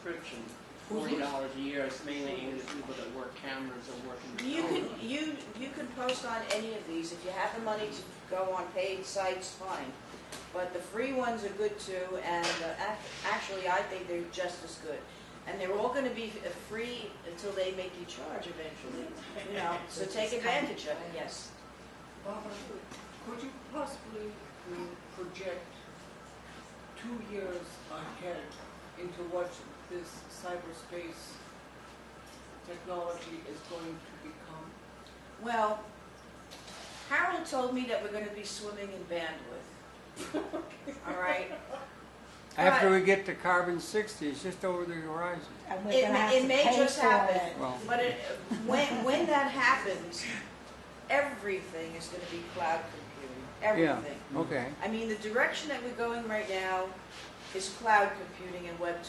subscription. $40 a year. It's mainly aimed at people that work cameras or work in the You can post on any of these. If you have the money to go on paid sites, fine. But the free ones are good too, and actually I think they're just as good. And they're all going to be free until they make you charge eventually. You know, so take advantage of it. Yes. Barbara, could you possibly project 2 years ahead into what this cyberspace technology is going to become? Well, Harold told me that we're going to be swimming in bandwidth. All right. After we get to carbon 60, it's just over the horizon. It may just happen, Well. but when that happens, everything is going to be cloud computing. Everything. Yeah, okay. I mean, the direction that we're going right now is cloud computing and Web 2.0.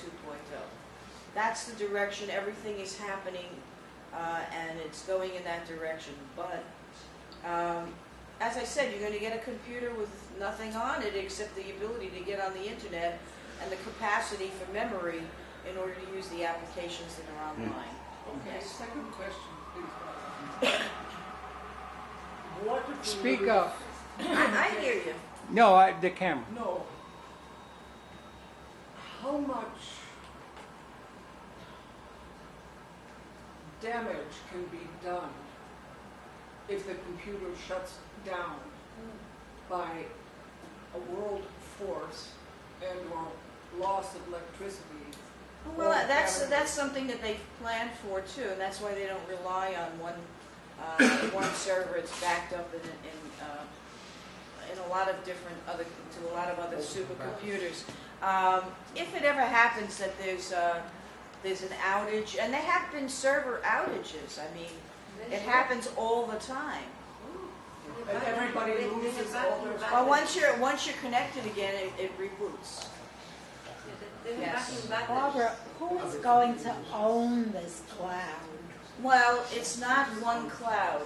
That's the direction everything is happening, and it's going in that direction. But as I said, you're going to get a computer with nothing on it except the ability to get on the internet and the capacity for memory in order to use the applications that are online. Okay, Yes. second question, please. What if we Speak lose- up. I hear you. No, the camera. No. How much damage can be done if the computer shuts down by a world force and or loss of electricity? Well, or that's damage? something that they've planned for too, and that's why they don't rely on one server. It's backed up in a lot of different other supercomputers. If it ever happens that there's an outage, and there have been server outages. I mean, it happens all the time. And everybody loses all their... Well, once you're connected again, it reboots. Yes. Barbara, who is going to own this cloud? Well, it's not one cloud.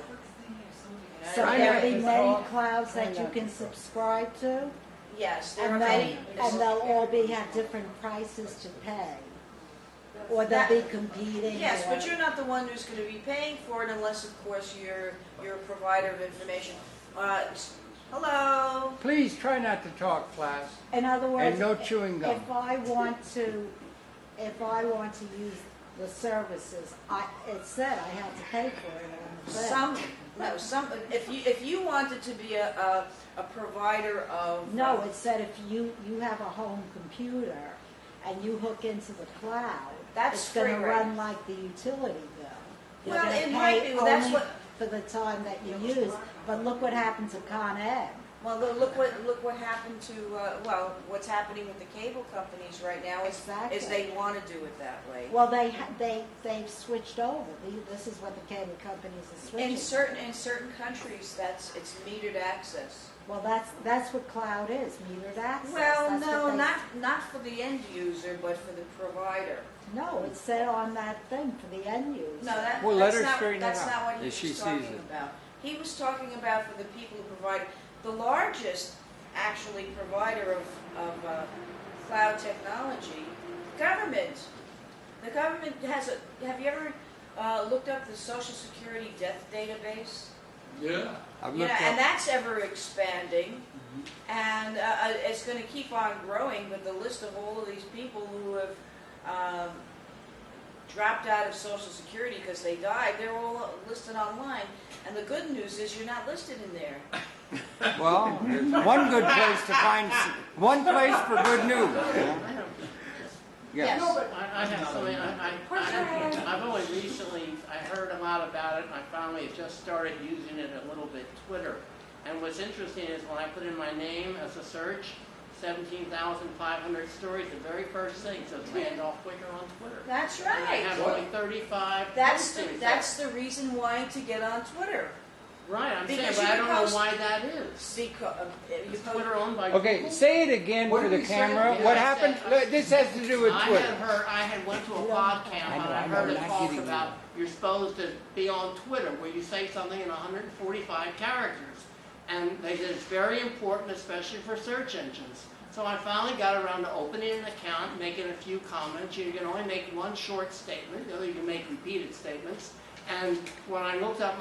So I there'll be know. many clouds that you can subscribe to? Yes, there are And many. they'll all have different prices to pay? Or they'll be competing? Yes, or- but you're not the one who's going to be paying for it unless, of course, you're a provider of information. Hello. Please try not to talk, class. In other words, And no chewing gum. if I want to use the services, it said I had to pay for it on the thing. If you wanted to be a provider of No, it said if you have a home computer and you hook into the cloud, That's it's going to free, right? run like the utility bill. You're Well, gonna it might pay be. Well, that's only what- for the time that you use. But look what happened to Con Ed. Well, look what happened to what's happening with the cable companies right now is Exactly. they want to do it that way. Well, they've switched over. This is what the cable companies are switching. In certain countries, it's metered access. Well, that's what cloud is, metered access. Well, That's no, what they- not for the end user, but for the provider. No, it said on that thing for the end user. No, Well, let that's her not, straighten it that's out not what he as she was sees talking it. about. He was talking about for the people who provide the largest, actually, provider of cloud technology, government. The government has a. Have you ever looked up the Social Security death database? Yeah. I've You know, looked and up. that's ever expanding, and it's going to keep on growing. But the list of all of these people who have dropped out of Social Security because they died, they're all listed online. And the good news is you're not listed in there. Well, there's one good place to find, one place for good news. Yes. Yes. I have something. I've only recently heard a lot about it, and I finally have just started using it a little bit. Twitter, and what's interesting is when I put in my name as a search, 17,500 stories. The very first thing says Randolph Wicker on Twitter. That's And I right. have only 35. That's postings. the reason why to get on Twitter. Right. I'm saying, Because but you I can don't know post- why that is. Because Is Twitter owned by Okay, Google? say it again What for did the we say? camera. Yeah, What I happened? said- Look, this has to do with Twitter. I had went to a podcast and I heard it talk about you're supposed to be on Twitter where you say something in 145 characters. And they said it's very important, especially for search engines. So I finally got around to opening an account, making a few comments. You can only make one short statement, you can make repeated statements. And when I looked up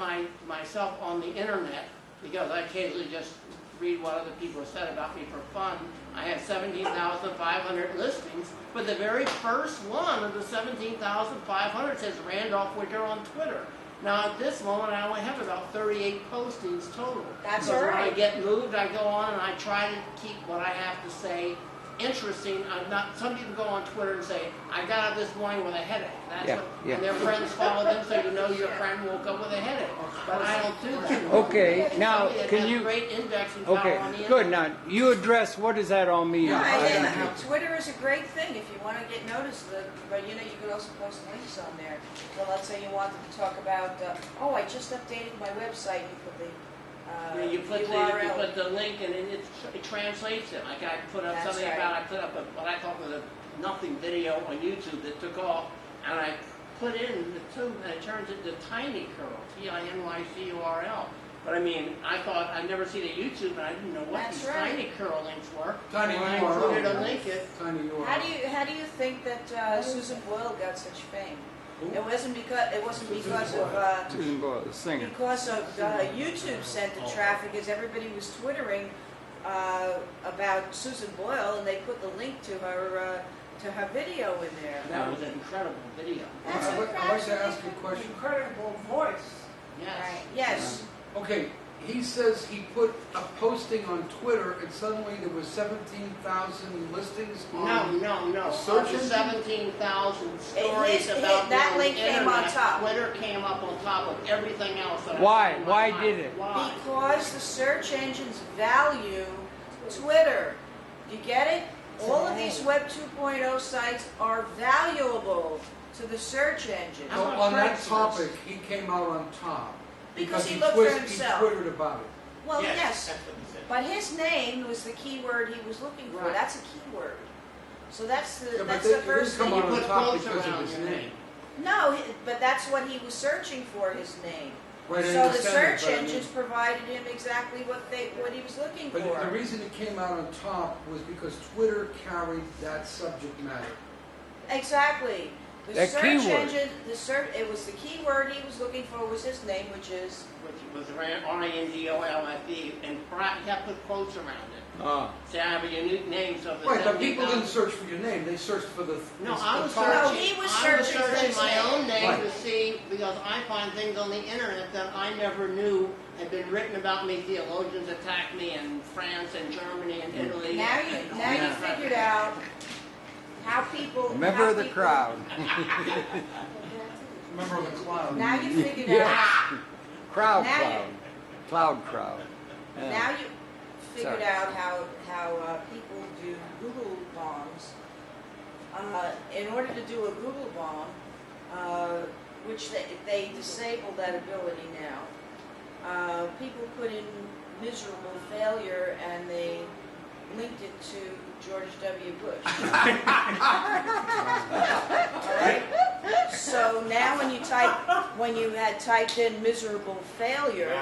myself on the internet, because I occasionally just read what other people have said about me for fun, I had 17,500 listings, but the very first one of the 17,500 says Randolph Wicker on Twitter. Now at this moment I only have about 38 postings total. That's Because all when I right. get moved, I go on and I try to keep what I have to say interesting. I'm not. Some people go on Twitter and say, "I got up this morning with a headache." That's Yeah, what, yeah. and their friends follow them, so you know your friend woke up with a headache. But I don't do that. Okay, now, Somebody that can has you, great indexing power okay, on the good, internet. now, you address, what does that all mean? Twitter is a great thing if you want to get noticed, but you know, you could also post links on there. So let's say you wanted to talk about, oh, I just updated my website, you put the You put URL. the link and it translates it. Like I put up That's something right. about, I put up what I thought was a nothing video on YouTube that took off, and I put in the two, and it turns into Tiny Curl, TINYCURL. But I mean, I thought I'd never seen a YouTube, and I didn't know what That's these right. Tiny Curl links were. Tiny When I URL. included a link, Tiny URL. How do you think that Susan Boyle got such fame? It wasn't because Susan Boyle, the singer. because of YouTube sent the traffic, as everybody was twittering about Susan Boyle, and they put the link to her video in there. That was an incredible video. That's I'd like to ask you a question. Incredible voice. Yes. Right. Yes. Okay, he says he put a posting on Twitter and suddenly there was 17,000 listings on... No. Search Of the engine? 17,000 stories about that the link came on internet, top. Twitter came up on top of everything else. That I Why? put in my Why life. did it? Why? Because the search engines value Twitter. You get it? All of these Web 2.0 sites are valuable to the search engine. So on that topic, he came out on top. Because he looked for He himself. twittered about it. Well, Yes, yes, that's what he said. but his name was the keyword he was looking for. Right. That's a keyword. So that's the Yeah, but that's they- the first they didn't thing. come You on put top quotes because of around his your name. name. No, but that's what he was searching for. His name. Right, I So the understand that, search but I mean- engines provided him exactly what he was looking But for. the reason it came out on top was because Twitter carried that subject matter. Exactly. The That search keyword. engine, it was the keyword he was looking for was his name, which is Which was RANDOLFE, and you have to put quotes around it. Ah, See, I have a unique name, so the Right, but people 17,000 didn't search for your name, they searched for the... No, the I was top- No, searching. he was I was searching for searching his my name. own name Right. to see, because I find things on the internet that I never knew had been written about me. Theologians attacked me in France and Germany and Italy. now you figured out how people. member how of the people- crowd. Member of the cloud. Now you figured Yeah. out. Crowd Now you- cloud. Cloud crowd. Yeah. Now you figured Sorry. out how people do Google bombs. In order to do a Google bomb, which they disabled that ability now, people put in miserable failure and they linked it to George W. Bush. All right. So now when you had typed in miserable failure,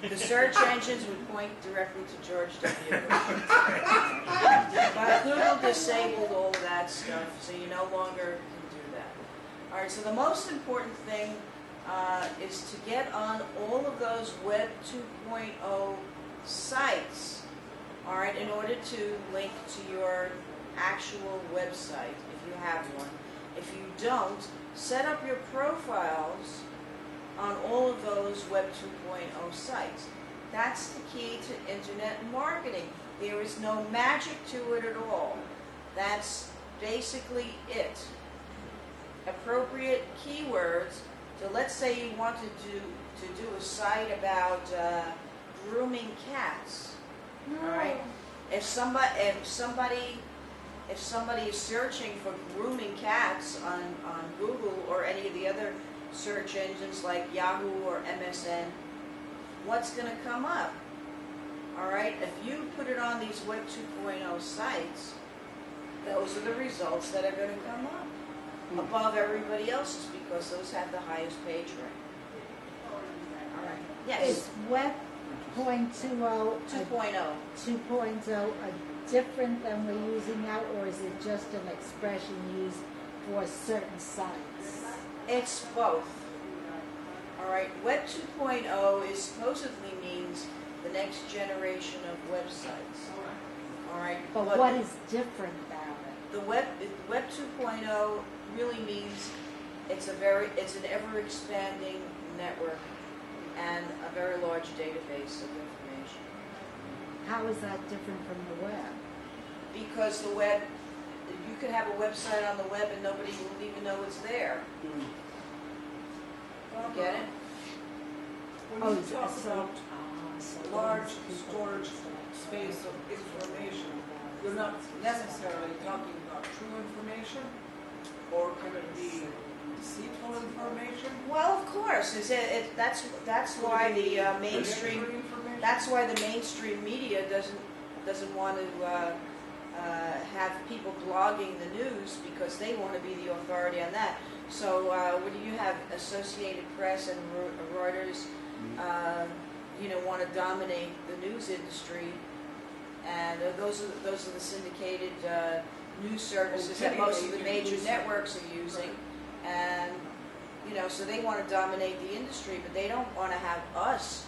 the search engines would point directly to George W. Bush. But Google disabled all of that stuff, so you no longer can do that. All right, so the most important thing is to get on all of those Web 2.0 sites, all right, in order to link to your actual website, if you have one. If you don't, set up your profiles on all of those Web 2.0 sites. That's the key to internet marketing. There is no magic to it at all. That's basically it. Appropriate keywords. So let's say you wanted to do a site about grooming cats. All right. If somebody is searching for grooming cats on Google or any of the other search engines like Yahoo or MSN, what's going to come up? All right, if you put it on these Web 2.0 sites, those are the results that are going to come up above everybody else's because those have the highest page rank. All right. Yes. Is web 2.20, 2.0. 2.0 are different than we're using now, or is it just an expression used for certain sites? It's both. All right, Web 2.0 is supposedly means the next generation of websites. All right, But what is different about it? the Web 2.0 really means it's an ever expanding network and a very large database of information. How is that different from the web? Because the web, you could have a website on the web and nobody will even know it's there. Get it? When you it's talk so- about so large people- storage space of information, you're not necessarily talking about true information, or can it be deceitful information? Well, of course, that's why the mainstream. Manipulative information? That's why the mainstream media doesn't want to have people blogging the news, because they want to be the authority on that. So what do you have? Associated Press and Reuters, want to dominate the news industry, and those are the syndicated news services that most of the major networks are using, and so they want to dominate the industry, but they don't want to have us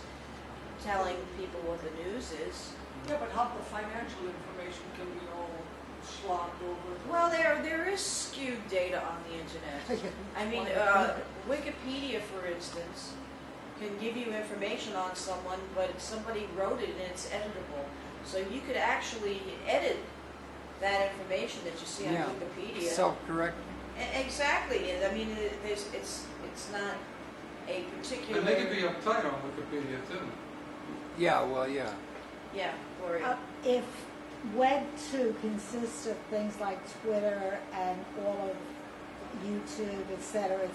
telling people what the news is. Yeah, but how the financial information can be all slopped over? Well, there is skewed data on the internet. I mean, Wikipedia, for instance, can give you information on someone, but somebody wrote it and it's editable. So you could actually edit that information that you see on Yeah. Wikipedia. Self-correct. Exactly. And I mean, it's not a particular. And they could be uptight on Wikipedia too. Yeah, well, yeah. Yeah, Gloria. If Web 2 consists of things like Twitter and all of YouTube, et cetera,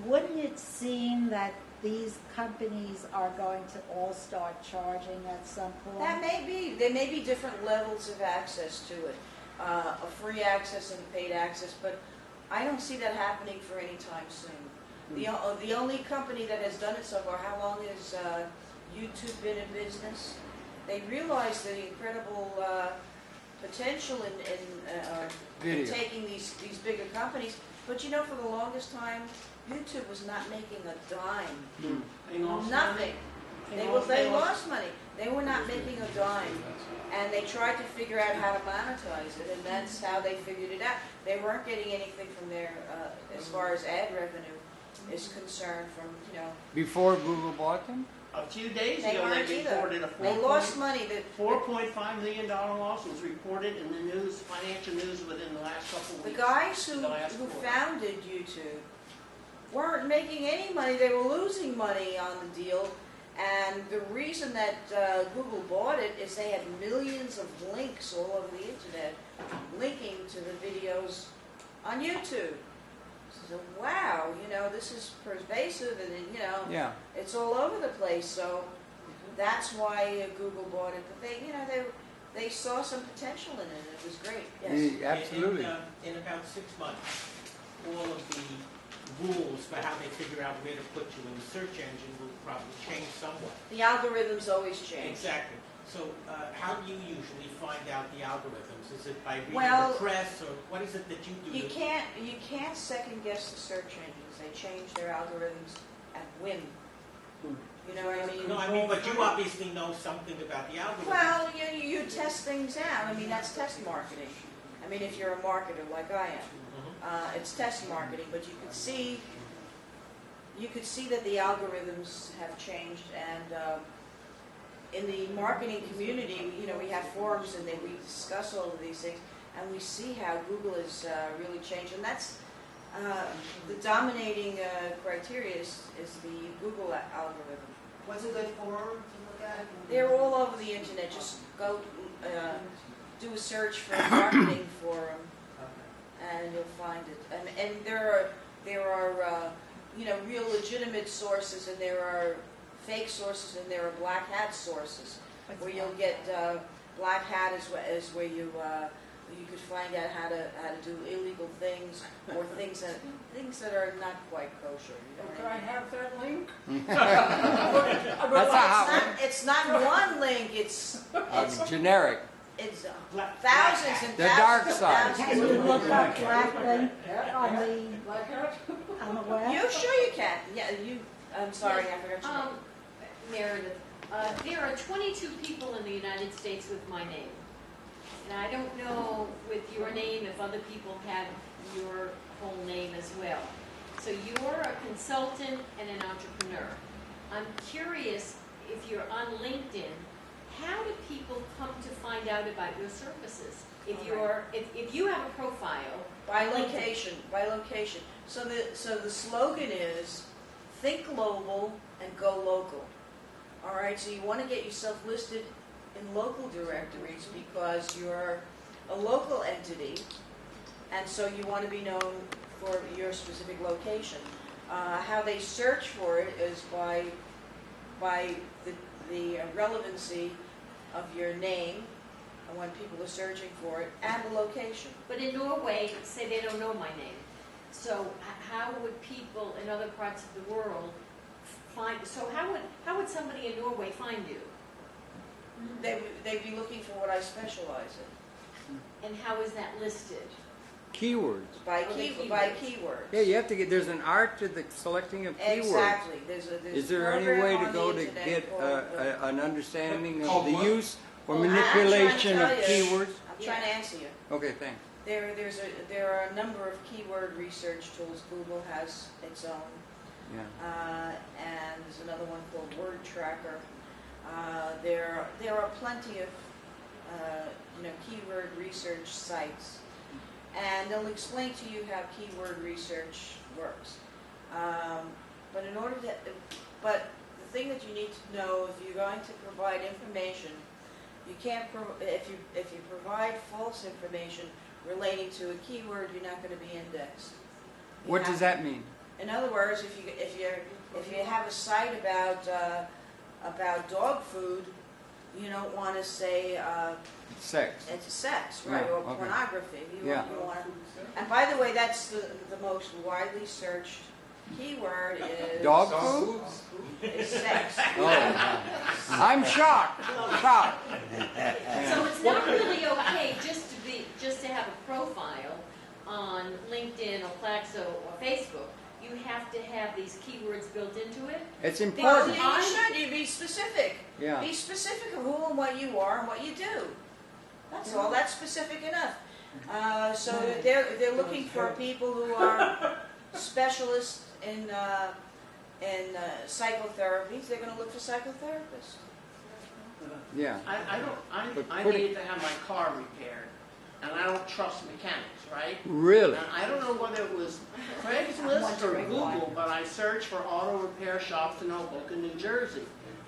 wouldn't it seem that these companies are going to all start charging at some point? That may be. There may be different levels of access to it. A free access and a paid access, but I don't see that happening for any time soon. The only company that has done it so far, how long has YouTube been in business? They realized the incredible potential in taking these bigger companies, but for the longest time, YouTube was not making a dime. Nothing. They lost money. They were not making a dime. And they tried to figure out how to monetize it, and that's how they figured it out. They weren't getting anything from their, as far as ad revenue is concerned, from, Before Google bought them? A few days they ago, weren't they either. reported a They lost money. $4.5 million loss was reported in the news, financial news, within the last couple of The weeks. guys who The last quarter. founded YouTube weren't making any money. They were losing money on the deal. And the reason that Google bought it is they had millions of links all over the internet linking to the videos on YouTube. So, wow, this is pervasive, and Yeah. it's all over the place. So that's why Google bought it. But they saw some potential in it. It was great. Yes. Yeah, absolutely. In about 6 months, all of the rules for how they figure out where to put you in the search engine will probably change somewhat. The algorithms always change. Exactly. So how do you usually find out the algorithms? Is it by reading Well, the press, or what is it that you do? You can't second guess the search engines. They change their algorithms at whim. You know what I mean? No, I mean, but you obviously know something about the algorithms. Well, you test things out. I mean, that's test marketing. I mean, if you're a marketer like I am, it's test marketing. But you could see that the algorithms have changed, and in the marketing community, we have forums and we discuss all of these things, and we see how Google has really changed, and that's the dominating criteria is the Google algorithm. What's a good forum to look at? They're all over the internet. Just go do a search for a marketing forum, and you'll find it. And there are real legitimate sources, and there are fake sources, and there are black hat sources, where you'll get black hat is where you You could find out how to do illegal things or things that are not quite kosher. You know Can what I I mean? have that link? That's not how It's not one link. It's generic. thousands and The dark thousands side. and Can thousands. you look up Black Link on Like that? the web? You sure you can? Yeah, you. I'm sorry, I forgot your name. Meredith, there are 22 people in the United States with my name. And I don't know with your name if other people have your whole name as well. So you're a consultant and an entrepreneur. I'm curious, if you're on LinkedIn, how do people come to find out about your services? If you have a profile By location, by location. So the slogan is, think global and go local. All right, so you want to get yourself listed in local directories because you're a local entity, and so you want to be known for your specific location. How they search for it is by the relevancy of your name, and when people are searching for it, and the location. But in Norway, say they don't know my name. So how would people in other parts of the world find? So how would somebody in Norway find you? They'd be looking for what I specialize in. And how is that listed? Keywords. By Oh, the keywords. Yeah, you have to get. There's an art to the selecting of keywords. Exactly. There's Is there any program way on to the go to internet get called, an understanding of Called the what? use or Well, I'm manipulation of trying to tell you. keywords? I'm trying to answer you. Okay, thanks. There are a number of keyword research tools. Google has its own, Yeah. and there's another one called Word Tracker. There are plenty of keyword research sites, and they'll explain to you how keyword research works. But the thing that you need to know, if you're going to provide information, you can't if you provide false information relating to a keyword, you're not going to be indexed. What does that mean? In other words, if you have a site about dog food, you don't want to say Sex. it's sex, right, Yeah, or okay. pornography. You Yeah. want to, and by the way, that's the most widely searched keyword is Dog food? is sex. Oh, I'm shocked. Shocked. So it's not really okay just to have a profile on LinkedIn or Plaxo or Facebook. You have to have these keywords built into it. It's Well, important. you should. You be specific. Yeah. Be specific of who and what you are and what you do. That's all. That's specific enough. So they're looking for people who are specialists in psychotherapies. They're going to look for psychotherapists. Yeah. But I put it- needed to have my car repaired, and I don't trust mechanics, right? Really? And I don't know whether it was Craigslist or Google, but I searched for auto repair shops in Hoboken, New Jersey.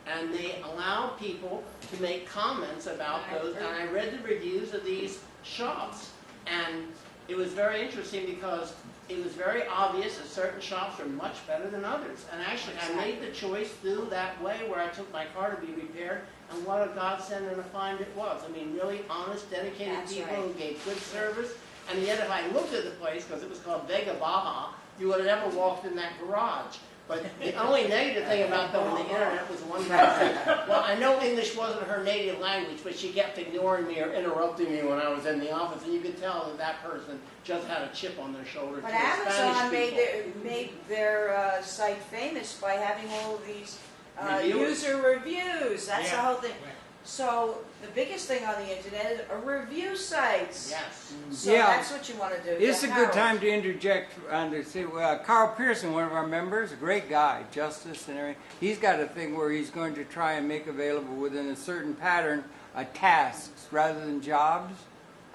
And they allow people to make comments about those, and I read the reviews of these shops. And it was very interesting because it was very obvious that certain shops are much better than others. And actually, I made the choice through that way where I took my car to be repaired, and what a godsend and a find it was. I mean, really honest, dedicated That's people right. who gave good service. And yet, if I looked at the place, because it was called Vega Baja, you would have never walked in that garage. But the only negative thing about them on the internet was one person. Well, I know English wasn't her native language, but she kept ignoring me or interrupting me when I was in the office, and you could tell that that person just had a chip on their shoulder. But to the Amazon Spanish people. made their site famous by having all of these Reviews. user reviews. That's the Yeah. whole thing. So the biggest thing on the internet are review sites. Yes. So Yeah. that's what you want to do. It's a Yeah, good Harold. time to interject and to say, Carl Pearson, one of our members, a great guy, justice and everything. He's got a thing where he's going to try and make available within a certain pattern tasks rather than jobs.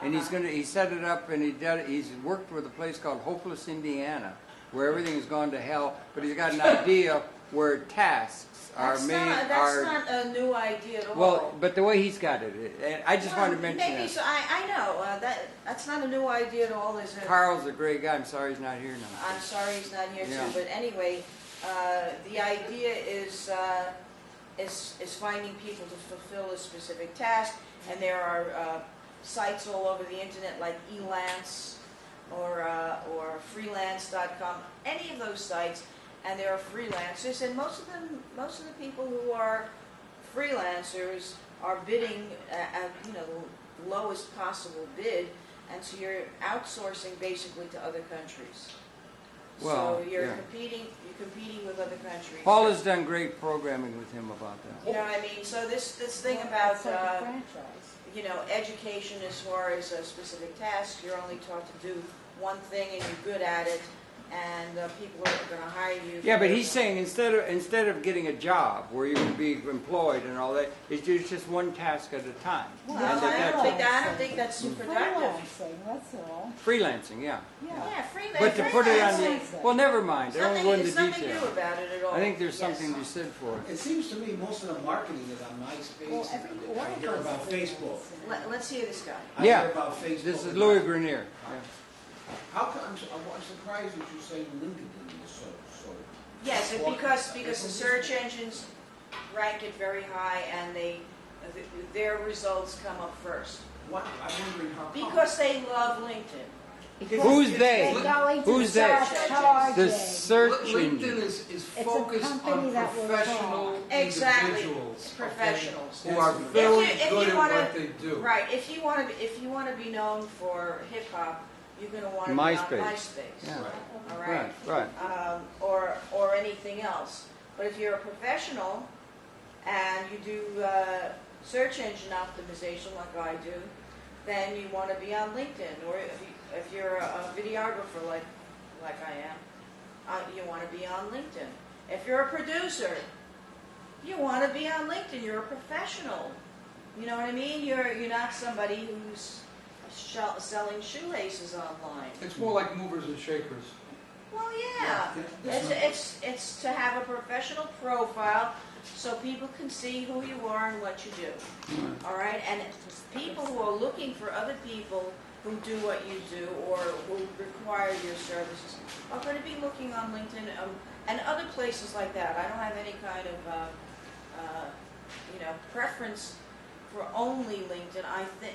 And he set it up, and he's worked with a place called Hopeless, Indiana, where everything has gone to hell. But he's got an idea where tasks are That's made. That's not a new idea at all. Well, but the way he's got it, and I just wanted to mention maybe that. so. I know that's not a new idea at all. Is it? Carl's a great guy. I'm sorry he's not here now. I'm sorry he's not here Yeah. too. But anyway, the idea is finding people to fulfill a specific task, and there are sites all over the internet like Elance or freelance.com, any of those sites, and there are freelancers, and most of the people who are freelancers are bidding at the lowest possible bid, and so you're outsourcing basically to other countries. Well, so you're yeah. competing with other countries. Paul has done great programming with him about that. You know what I mean? So this thing about It's like a franchise. Education as far as a specific task, you're only taught to do one thing and you're good at it, and people are going to hire you. Yeah, for but he's saying instead of getting a job where you can be employed and all that, it's just one task at a time. No, Well, And I don't think that's super productive. Freelancing, that's all. freelancing, yeah. Yeah, freelance. But to put it on the freelancing. well, never mind. I don't go into There's nothing detail. new about it at all. I think there's Yes. something to be said for it. It seems to me most of the marketing is on MySpace. Well, every I hear order about goes Facebook. Let's hear this guy. I Yeah. hear about Facebook. This is and Louis not- Grenier. Yeah. How come, I'm surprised that you say LinkedIn is so. Yes, Well, because the search engines rank it very high, and their results come up first. What, I'm wondering how come. Because they love LinkedIn. Who's they? They go into Who's the they? search charging. The search LinkedIn engine. is a focused company on that will professional Exactly. individuals. okay, Professionals. Who are If very if good you at wanna- what they do. Right. If you want to be known for hip hop, you're going to want to be MySpace. on MySpace. Yeah. All right. Right. Or anything else. But if you're a professional and you do search engine optimization like I do, then you want to be on LinkedIn. Or if you're a videographer like I am, you want to be on LinkedIn. If you're a producer, you want to be on LinkedIn. You're a professional. You know what I mean? You're not somebody who's selling shoelaces online. It's more like movers and shakers. Well, yeah. It's to have a professional profile so people can see who you are and what you do. All right? And people who are looking for other people who do what you do or who require your services are going to be looking on LinkedIn and other places like that. I don't have any kind of preference for only LinkedIn. I think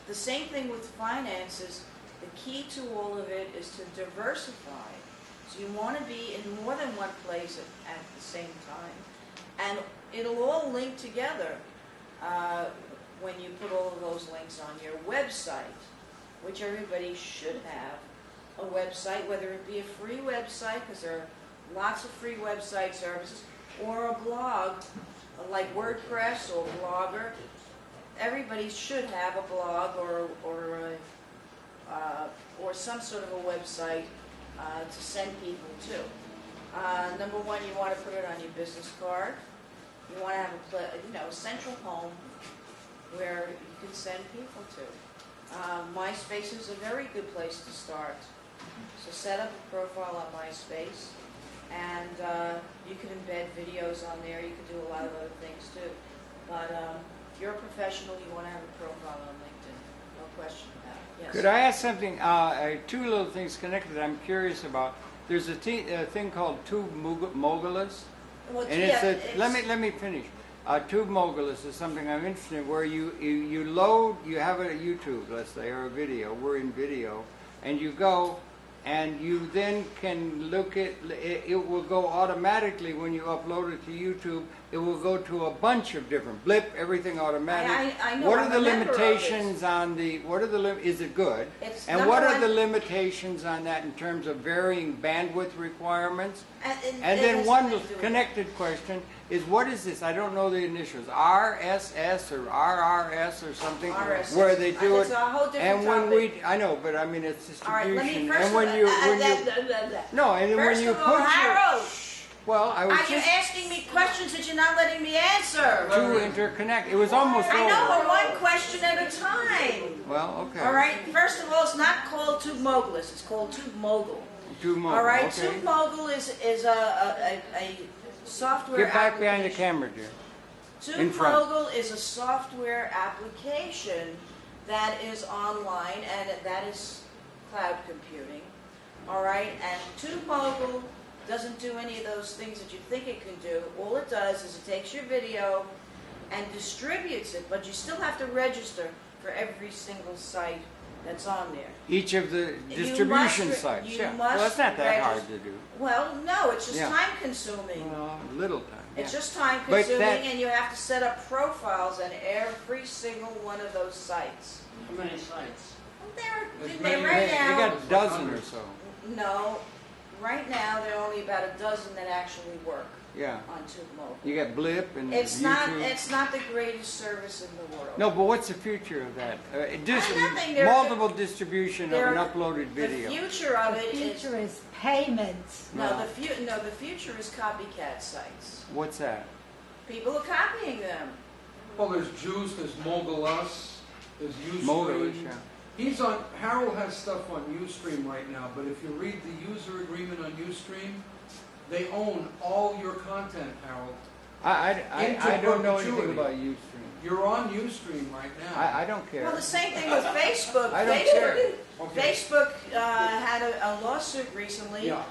the same thing with finances. The key to all of it is to diversify. So you want to be in more than one place at the same time. And it'll all link together when you put all of those links on your website, which everybody should have a website, whether it be a free website, because there are lots of free website services, or a blog like WordPress or Blogger. Everybody should have a blog or some sort of a website to send people to. Number one, you want to put it on your business card. You want to have a central home where you can send people to. MySpace is a very good place to start. So set up a profile on MySpace, and you can embed videos on there. You can do a lot of other things too. But if you're a professional, you want to have a profile on LinkedIn. No question about it. Yes. Could I ask something? Two little things connected I'm curious about. There's a thing called Tube Mogulus. Well, And let me finish. Tube Mogulus is something I'm interested in, where you have a YouTube, let's say, or a video. We're in video, and you go, and you then can look at it. Will go automatically when you upload it to YouTube. It will go to a bunch of different everything automatic. I know. What I'm are the a member of limitations on the? What are the is it good? It's And number what are one- the limitations on that in terms of varying bandwidth requirements? And And then it's one nothing to do with- connected question is, what is this? I don't know the initials. RSS or RRS or something, RSS. where they do It's it. a whole different And when topic. I know, but I mean it's All right, distribution. let me first And when of you all, no, and then when first you of all, put Harold, well, I was are you just asking me questions that you're not letting me answer? to interconnect. It was almost I know, over. but one question at a time. Well, okay. All right. First of all, it's not called Tube Mogulus. It's called Tube Mogul. Two more. All right. Okay. Tube Mogul is a software. Get back behind the application. camera, dear. In Tube front. Mogul is a software application that is online, and that is cloud computing. All right. And Tube Mogul doesn't do any of those things that you think it can do. All it does is it takes your video and distributes it, but you still have to register for every single site that's on there. Each of the You distribution must- sites, you yeah. must Well, it's not that hard register- to do. Well, no, it's just Yeah. time consuming. Well, little time. It's yeah. just time But consuming, that- and you have to set up profiles on every single one of those sites. How many sites? There's They're many- right You now. got a dozen or so. No, right now there are only about a dozen that actually work Yeah. on Tube Mobile. You got Blip and It's YouTube. not the greatest service in the world. No, but what's the future of that? Nothing. There- Multiple distribution of an there- uploaded video. The future of The it is future is payments. the future is copycat sites. What's that? People are copying them. Well, there's Juice, there's Mogul Us, there's Ustream. Mogul, yeah. He's on, Harold has stuff on Ustream right now, but if you read the user agreement on Ustream, they own all your content, Harold. I don't know anything perpetuity. about Ustream. You're on Ustream right now. I don't care. Well, the same thing with Facebook. I don't care. Okay. Facebook had a lawsuit recently Yeah,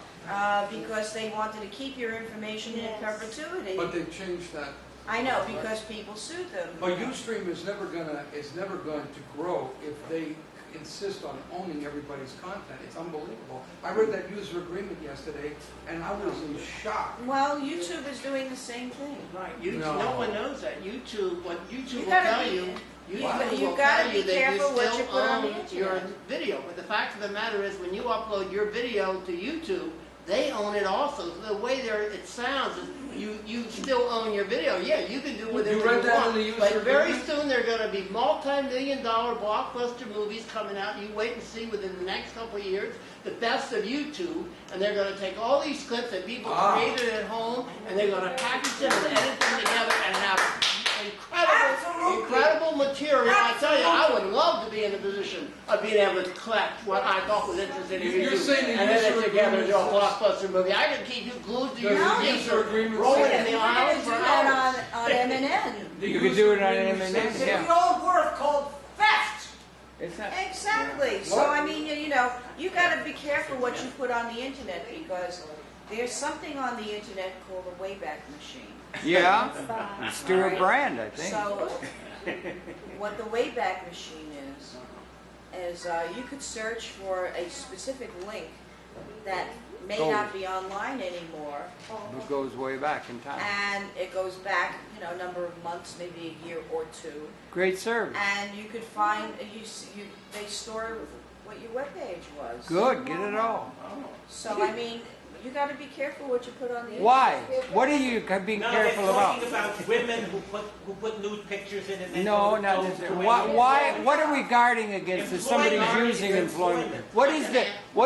because they wanted to keep your information in Yes. perpetuity. but they've changed that. I know, because people sued them. But Ustream is never going to grow if they insist on owning everybody's content. It's unbelievable. I read that user agreement yesterday, and I was in shock. Well, YouTube is doing the same thing. Right, YouTube, No. no one knows that. YouTube, what YouTube You will gotta tell be- you, you will gotta tell be you that careful you what you still put on the own your internet. video. But the fact of the matter is, when you upload your video to YouTube, they own it also. So the way it sounds is you still own your video. Yeah, you can do whatever You read that want. in the user But very agreement? soon there are going to be multi-million-dollar blockbuster movies coming out. You wait and see within the next couple of years the best of YouTube, and they're going to take all these clips that people created at home, and they're going to package them and edit them together and have incredible material. I tell you, I would love to be in the position of being able to collect what I thought was interesting in You're YouTube saying the and edit user it together into a agreement blockbuster movie. I could keep you glued to your Does the TV user agreement rolling say in the We're aisles going to for do hours. that on M&N. You could do it on M&M, It's yeah. the old word called theft. It's not. Exactly. So, I mean, you got to be careful what you put on the internet, because there's something on the internet called a Wayback Machine. Yeah. Fine. Stuart Alright. Brand, I think. So, what the Wayback Machine is you could search for a specific link that may not be online anymore, It goes way back in time. and it goes back, a number of months, maybe a year or two, Great service. and you could find they store what your webpage was. Good, get it all. So I mean, you got to be careful what you put on the Why? internet. What are you being No, careful they're about? talking about women who put nude pictures in and then No, don't not go necessarily. away. What are we guarding against if somebody's using employment? What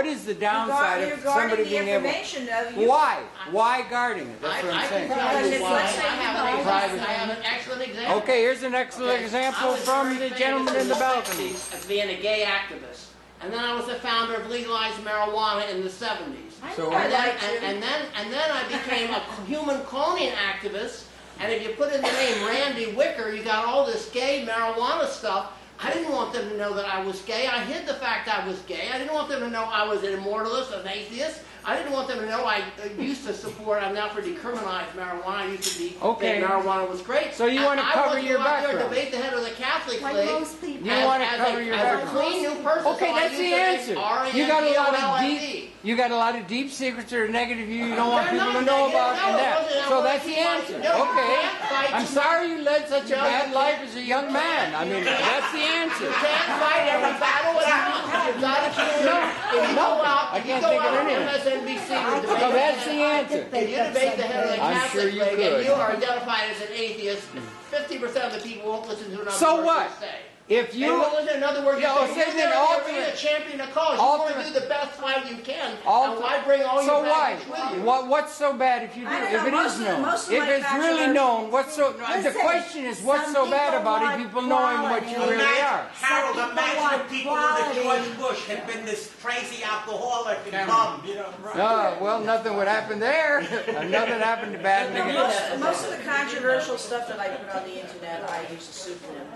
is the downside You're of guarding somebody the being able? information of you. Why? Why guarding it? That's what I I'm can saying. tell you Because why. let's say I have an excellent example. Okay, here's an excellent Okay, I example was from very the famous gentleman in the balcony. 60s as being a gay activist. And then I was the founder of legalized marijuana in the 70s. I So- know I And then, liked you. and then I became a human cloning activist. And if you put in the name Randy Wicker, you got all this gay marijuana stuff. I didn't want them to know that I was gay. I hid the fact I was gay. I didn't want them to know I was an immortalist, an atheist. I didn't want them to know I used to support, I'm now for decriminalized marijuana. I used to be, Okay. think marijuana was great. So you wanna cover your I wasn't background. going to debate the head of the Catholic Like League. most people. You want to cover your as a background. clean new person. Okay, so I that's used the name answer. You got a lot of RANDOLFD. deep. You got a lot of deep secrets that are negative. You don't want They're people to not know negative. about No, and it that. wasn't. I So wanna that's the keep my- answer. No, you Okay. can't fight I'm too sorry you led such a No, bad you life can't. as a young man. I mean, that's the answer. You can't fight every battle with you got to keep If you go out, I if you can't go think of out on anything. MSNBC and debate So that's the the answer. if you debate the head of the I'm Catholic sure you League could. and you are identified as an atheist, 50% of the people won't listen to another So word what? you say. If They you won't listen to another word you Yeah, say. say You're then there ultimate- to be a champion of cause. You want to ultimate- do the best fight you can. Ulti- And why bring all so your why? baggage with you? What's so bad if you do? I don't If know, it most is of- known, most of if my it's really controversies- known, what's so? The Listen, question is, what's some so bad people about it? want People knowing what you quality. really are. Harold, Some people imagine want if people knew that quality. George Bush had been this crazy alcoholic and Cameron. bum, you know, right? Oh, well, nothing would happen there. Nothing happened to bad No, niggas. most of the controversial stuff that I put on the internet, I use a pseudonym.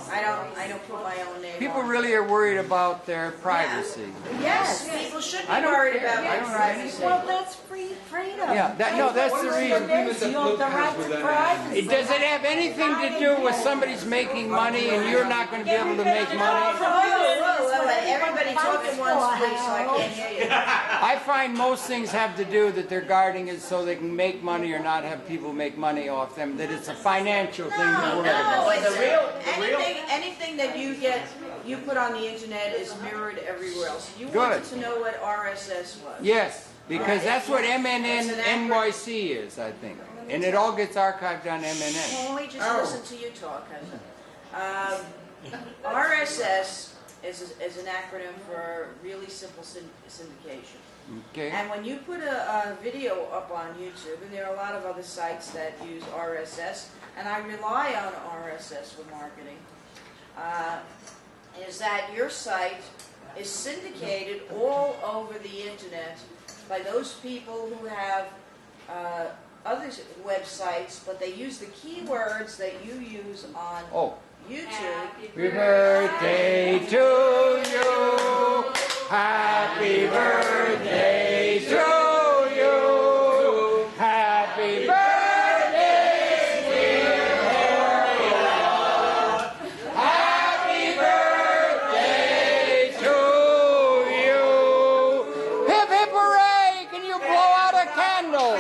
I don't put my own name People on it. really are worried about their privacy. Yes, people should be I don't worried care. about I my don't privacy. Well, that's free freedom. Yeah, that's the reason. You have the right to privacy. Does it have anything to do with somebody's making money and you're not going to be able to make money? Whoa, everybody talk at once, please, so I can't hear you. I find most things have to do that they're guarding it so they can make money or not have people make money off them, that it's a financial thing to worry No, about. it's anything that you put on the internet is mirrored everywhere else. You wanted to know what RSS was. Yes, because that's what MNN-NYC is, I think. And it all gets archived on MNN. Well, let me just listen to you talk. RSS is an acronym for really simple syndication. Okay. And when you put a video up on YouTube, and there are a lot of other sites that use RSS, and I rely on RSS for marketing, is that your site is syndicated all over the internet by those people who have other websites, but they use the keywords that you use on YouTube. Happy birthday to you. Happy birthday to you. Happy birthday, dear Harriet. Happy birthday to you. Hip hip hooray! Can you blow out a candle?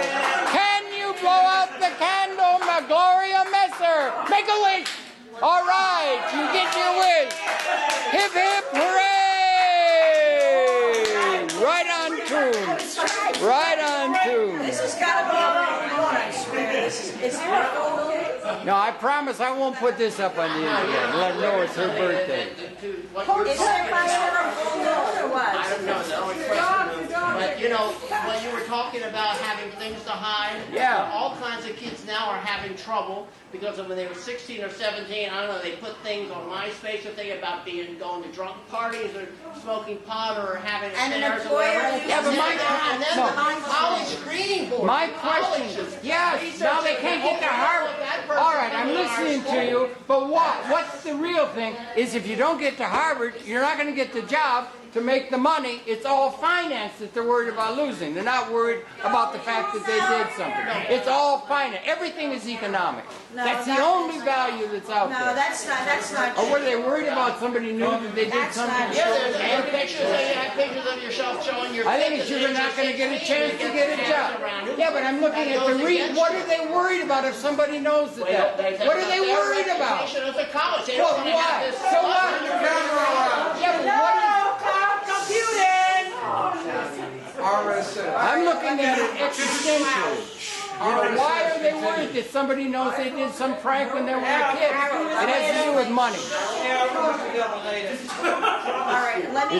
Can you blow out the candle, my Gloria Messer? Make a wish. All right, you get your wish. Hip hip hooray! Right on tune. Right on tune. This has got to be a phone, I swear. Is there a phone? No, I promise I won't put this up on the internet. Let her know it's her birthday. Is there a phone or what? I don't know, no question. But you know, when you were talking about having things to hide, all kinds of kids now are having trouble because of when they were 16 or 17, I don't know, they put things on MySpace or thing about going to drunk parties or smoking pot or having affairs or whatever. Yeah, but And then the college screening board. My question, yes, now they can't get to Harvard. All right, I'm listening to you, but what's the real thing is if you don't get to Harvard, you're not going to get the job to make the money. It's all finance that they're worried about losing. They're not worried about the fact that they did something. It's all finance. Everything is economic. That's the only value that's out there. No, that's not Or true. were they worried about somebody knew that they did something? Yeah, there's pictures of yourself showing your. I think it's you're not going to get a chance to get a job. Yeah, but I'm looking at the what are they worried about if somebody knows that? What are they worried about? As a college, they Well, don't want to have what? this. So what? Yeah, but what is... RSS. I'm looking at it existentially. You know, why are they worried that somebody knows they did some prank when they were a kid? It has to do with money. All right, let me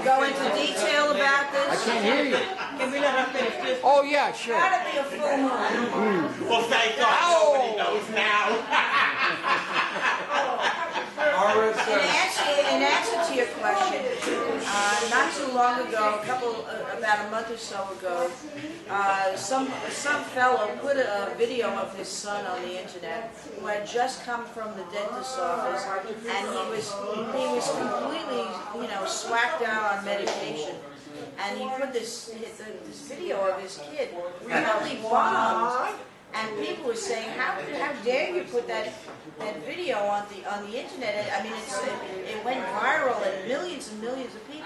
go into detail about I this. can't hear you. Can we let her finish this? Oh, yeah, sure. Gotta be a full moon. Well, thank God nobody knows now. In answer to your question, not too long ago, about a month or so ago, some fellow put a video of his son on the internet who had just come from the dentist's office, and he was completely, swacked out on medication. And he put this video of his kid really bombed. And people were saying, how dare you put that video on the internet? I mean, it went viral, and millions of people,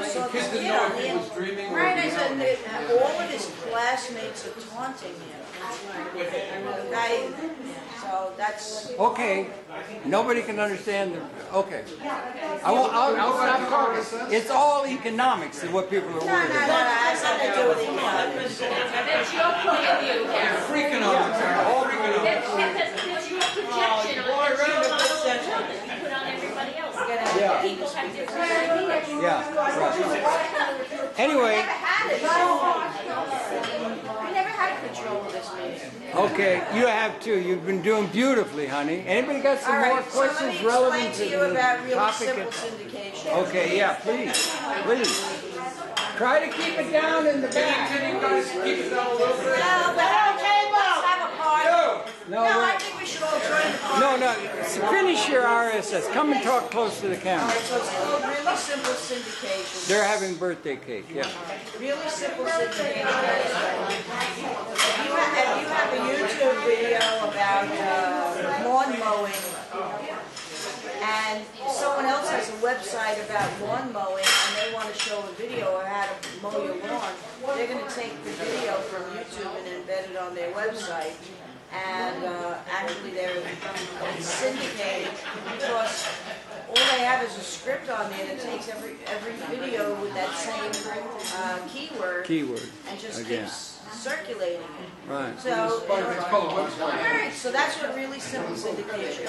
saw this kid on the internet. Right, I said, all of his classmates are taunting him. So that's Okay, nobody can understand the... Okay. I'll stop talking. It's all economics is what people are no, worried about. has nothing to do with economics. That's your point of view, Karen. Freakonomics. That's your projection on your model of the world that you put on everybody else. Yeah. People have different ideas. Yeah, right. Anyway, I never had control of this meeting. okay, you have too. You've been doing beautifully, honey. Anybody got some All more right, so let questions me relevant explain to to you about the really topic? simple syndication. Okay, yeah, please, please. Try to keep it down in the back. Can you guys keep it down a little bit? No, but let's have a party. No, No, I think we should all join the party. no, finish your RSS. Come and talk close to the All camera. right, so it's called really simple syndication. They're having birthday cake, yeah. Really simple syndication. If you have a YouTube video about lawn mowing, and someone else has a website about lawn mowing, and they want to show a video of how to mow your lawn, they're going to take the video from YouTube and embed it on their website. And actually they're syndicated because all they have is a script on there that takes every video with that same keyword and just keeps circulating it. Right. So, so that's what really simple syndication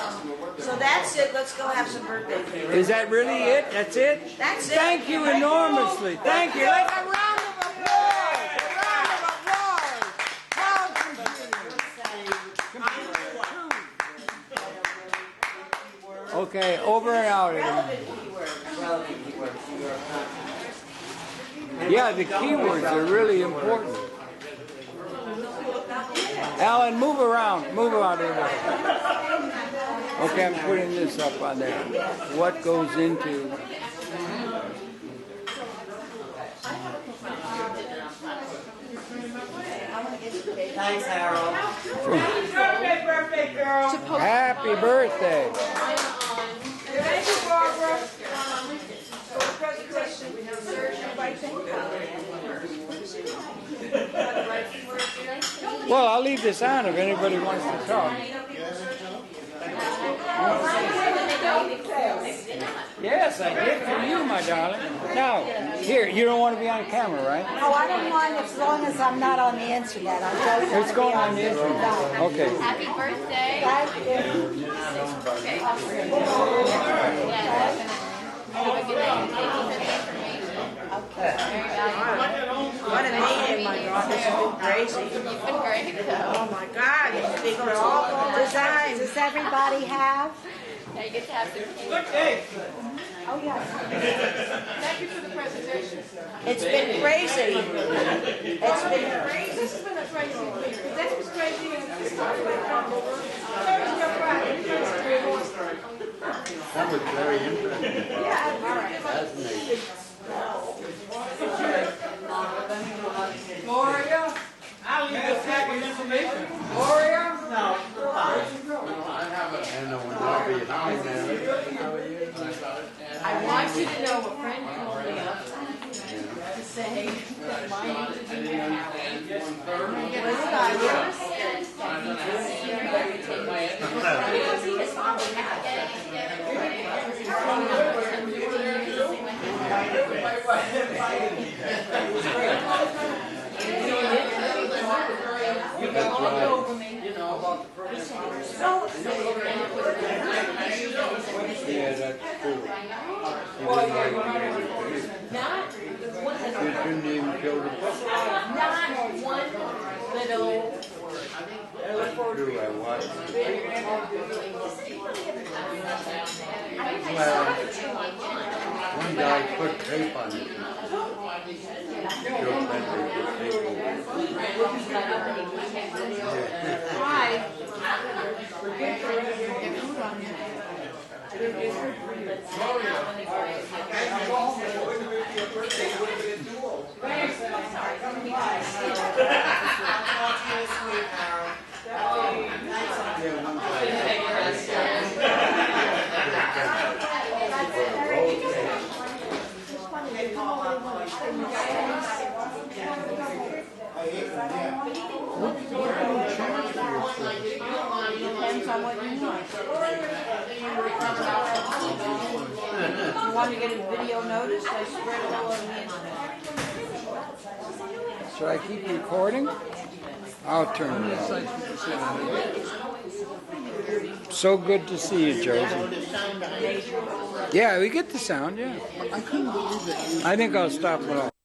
is. So that's it. Let's go have some birthday cake. Is that really it? That's it? That's it. Thank you enormously. Thank you. Let's have a round of applause. A round of applause. Proud computers. Okay, over and out. Yeah, the keywords are really important. Alan, move around. Move around. Okay, I'm putting this up on there. What goes into... Thanks, Harold. Birthday girl. Happy birthday. Thank you, Barbara. Well, I'll leave this on if anybody wants to talk. Yes, I did for you, my darling. Now, here, you don't want to be on camera, right? Oh, I don't mind as long as I'm not on the internet. I don't want It's going on the internet. Okay. Happy birthday. Thank you. What a meeting, my God. This has been crazy. You've been great, though. Oh my God. They go all design. Does everybody have? Now you get to have some cake. Good day. Oh, yes. Thank you for the presentation. It's been crazy. It's been crazy. This has been a crazy week. This was crazy and this stuff went on. Thursday or Friday. That was very interesting. Yeah, Fascinating. Gloria, I'll leave this back with information. Gloria? No. And when Bobby and I I want you to know a friend called me up to say that my Yeah, that's true. not one You shouldn't even show the book. not one little True, I watched. One guy put tape on it. Showed that they put tape over Depends on what you want. If you want to get a video notice, I spread it all over the internet. Should I keep recording? I'll turn it off. So good to see you, Josie. Yeah, we get the sound, yeah. I couldn't believe that you I think I'll stop it off.